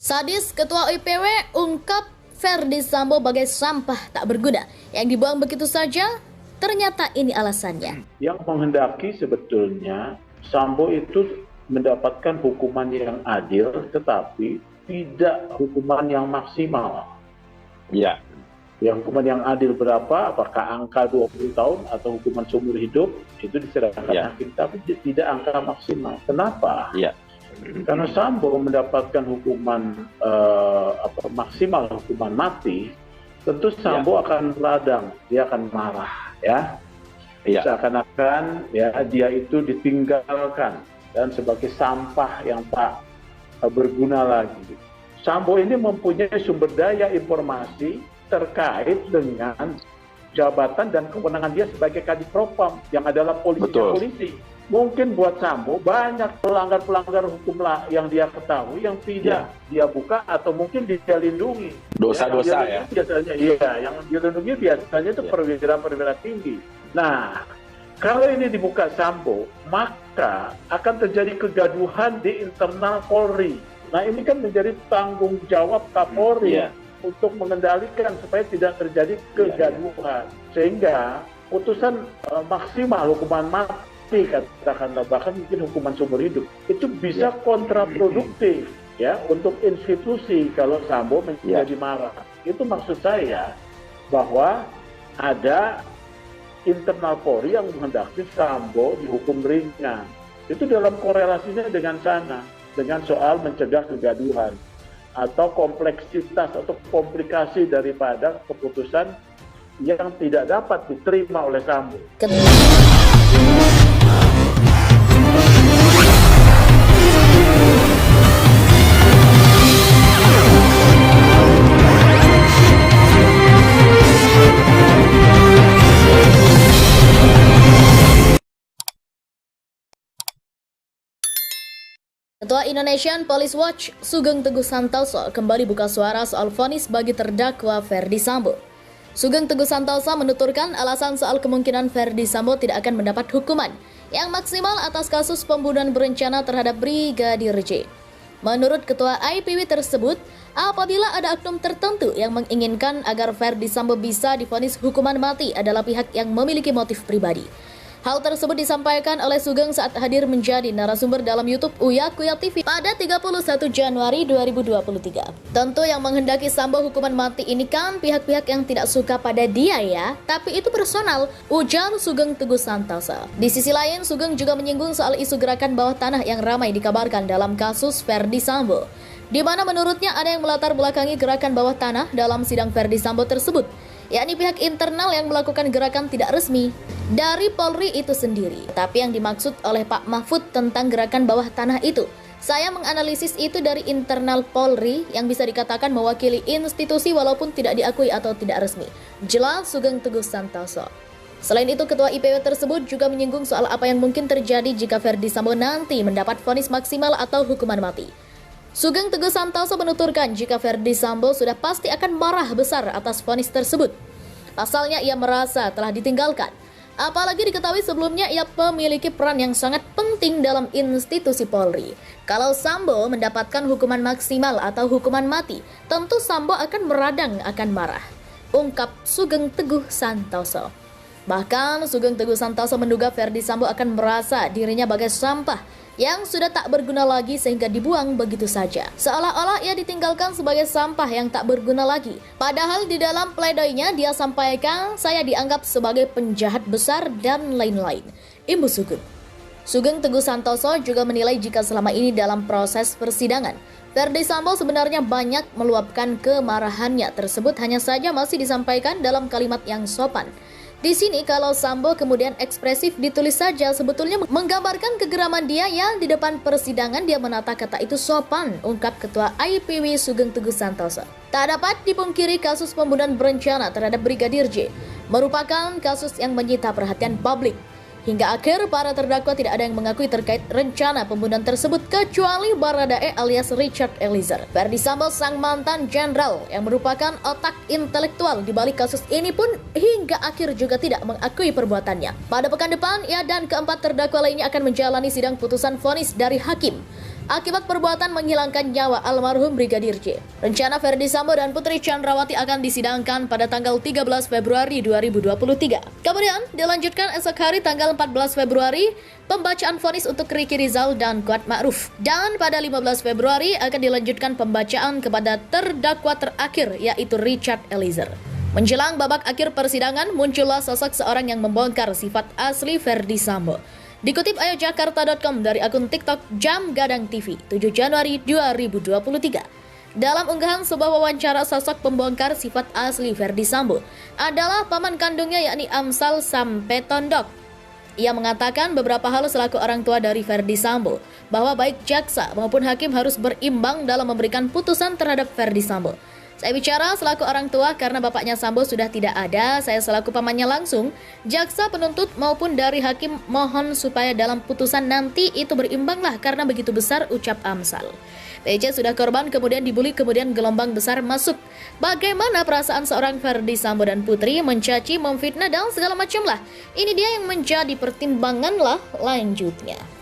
Sadis Ketua IPW ungkap Ferdy Sambo bagai sampah tak berguna yang dibuang begitu saja. Ternyata ini alasannya. Yang menghendaki sebetulnya Sambo itu mendapatkan hukuman yang adil, tetapi tidak hukuman yang maksimal. Ya. Yang hukuman yang adil berapa? Apakah angka 20 tahun atau hukuman seumur hidup? Itu diserahkan hakim, tapi tidak angka maksimal. Kenapa? Ya. Karena Sambo mendapatkan hukuman maksimal, hukuman mati, tentu Sambo akan radang, dia akan marah, ya. Seakan-akan ya dia itu ditinggalkan dan sebagai sampah yang tak berguna lagi. Sambo ini mempunyai sumber daya informasi terkait dengan jabatan dan kewenangan dia sebagai Kadif Propam yang adalah polisi. Mungkin buat Sambo banyak pelanggar-pelanggar hukum lah yang dia ketahui yang tidak dia buka atau mungkin dia lindungi. Dosa-dosa ya. Biasanya yang dilindungi biasanya itu perwira-perwira tinggi. Nah, kalau ini dibuka Sambo, maka akan terjadi kegaduhan di internal Polri. Nah, ini kan menjadi tanggung jawab Kapolri untuk mengendalikan supaya tidak terjadi kegaduhan. Sehingga putusan maksimal hukuman mati katakanlah, bahkan mungkin hukuman seumur hidup itu bisa kontraproduktif ya untuk institusi kalau Sambo menjadi marah. Itu maksud saya bahwa ada internal Polri yang menghendaki Sambo dihukum ringan. Itu dalam korelasinya dengan soal mencegah kegaduhan atau kompleksitas atau komplikasi daripada keputusan yang tidak dapat diterima oleh Sambo. Ketua Indonesian Police Watch Sugeng Teguh Santoso kembali buka suara soal vonis bagi terdakwa Ferdy Sambo. Sugeng Teguh Santoso menuturkan alasan soal kemungkinan Ferdy Sambo tidak akan mendapat hukuman yang maksimal atas kasus pembunuhan berencana terhadap Brigadir J. Menurut Ketua IPW tersebut, apabila ada oknum tertentu yang menginginkan agar Ferdy Sambo bisa divonis hukuman mati adalah pihak yang memiliki motif pribadi. Hal tersebut disampaikan oleh Sugeng saat hadir menjadi narasumber dalam YouTube Uya Kuya TV pada 31 Januari 2023. Tentu yang menghendaki Sambo hukuman mati ini kan pihak-pihak yang tidak suka pada dia ya, tapi itu personal, ujar Sugeng Teguh Santoso. Di sisi lain, Sugeng juga menyinggung soal isu gerakan bawah tanah yang ramai dikabarkan dalam kasus Ferdy Sambo, di mana menurutnya ada yang melatar belakangi gerakan bawah tanah dalam sidang Ferdy Sambo tersebut, yakni pihak internal yang melakukan gerakan tidak resmi dari Polri itu sendiri. Tapi yang dimaksud oleh Pak Mahfud tentang gerakan bawah tanah itu, saya menganalisis itu dari internal Polri yang bisa dikatakan mewakili institusi walaupun tidak diakui atau tidak resmi, jelas Sugeng Teguh Santoso. Selain itu, Ketua IPW tersebut juga menyinggung soal apa yang mungkin terjadi jika Ferdy Sambo nanti mendapat vonis maksimal atau hukuman mati. Sugeng Teguh Santoso menuturkan jika Ferdy Sambo sudah pasti akan marah besar atas vonis tersebut. Pasalnya ia merasa telah ditinggalkan. Apalagi diketahui sebelumnya ia memiliki peran yang sangat penting dalam institusi Polri. Kalau Sambo mendapatkan hukuman maksimal atau hukuman mati, tentu Sambo akan meradang, akan marah, ungkap Sugeng Teguh Santoso. Bahkan Sugeng Teguh Santoso menduga Ferdy Sambo akan merasa dirinya bagai sampah yang sudah tak berguna lagi sehingga dibuang begitu saja. Seolah-olah ia ditinggalkan sebagai sampah yang tak berguna lagi. Padahal di dalam pledoinya dia sampaikan, saya dianggap sebagai penjahat besar dan lain-lain. Imbu Sugeng. Sugeng Teguh Santoso juga menilai jika selama ini dalam proses persidangan, Ferdy Sambo sebenarnya banyak meluapkan kemarahannya tersebut hanya saja masih disampaikan dalam kalimat yang sopan. Di sini kalau Sambo kemudian ekspresif ditulis saja sebetulnya menggambarkan kegeraman dia yang di depan persidangan dia menata kata itu sopan, ungkap Ketua IPW Sugeng Teguh Santoso. Tak dapat dipungkiri kasus pembunuhan berencana terhadap Brigadir J merupakan kasus yang menyita perhatian publik. Hingga akhir para terdakwa tidak ada yang mengakui terkait rencana pembunuhan tersebut kecuali Baradae alias Richard Eliezer. Ferdy Sambo sang mantan jenderal yang merupakan otak intelektual di balik kasus ini pun hingga akhir juga tidak mengakui perbuatannya. Pada pekan depan ia dan keempat terdakwa lainnya akan menjalani sidang putusan vonis dari hakim. akibat perbuatan menghilangkan nyawa almarhum Brigadir J. Rencana Ferdi Sambo dan Putri Chandrawati akan disidangkan pada tanggal 13 Februari 2023. Kemudian dilanjutkan esok hari tanggal 14 Februari pembacaan vonis untuk Ricky Rizal dan Kuat Ma'ruf. Dan pada 15 Februari akan dilanjutkan pembacaan kepada terdakwa terakhir yaitu Richard Eliezer. Menjelang babak akhir persidangan muncullah sosok seorang yang membongkar sifat asli Ferdi Sambo. Dikutip ayojakarta.com dari akun TikTok Jam Gadang TV 7 Januari 2023. Dalam unggahan sebuah wawancara, sosok pembongkar sifat asli Ferdi Sambo adalah paman kandungnya yakni Amsal Sampetondok. Ia mengatakan beberapa hal selaku orang tua dari Ferdi Sambo, bahwa baik jaksa maupun hakim harus berimbang dalam memberikan putusan terhadap Ferdi Sambo. Saya bicara selaku orang tua karena bapaknya Sambo sudah tidak ada, saya selaku pamannya langsung, jaksa penuntut maupun dari hakim mohon supaya dalam putusan nanti itu berimbanglah karena begitu besar, ucap Amsal. PJ sudah korban, kemudian dibully, kemudian gelombang besar masuk. Bagaimana perasaan seorang Ferdi Sambo dan Putri, mencaci, memfitnah dan segala macam lah. Ini dia yang menjadi pertimbangan lah lanjutnya.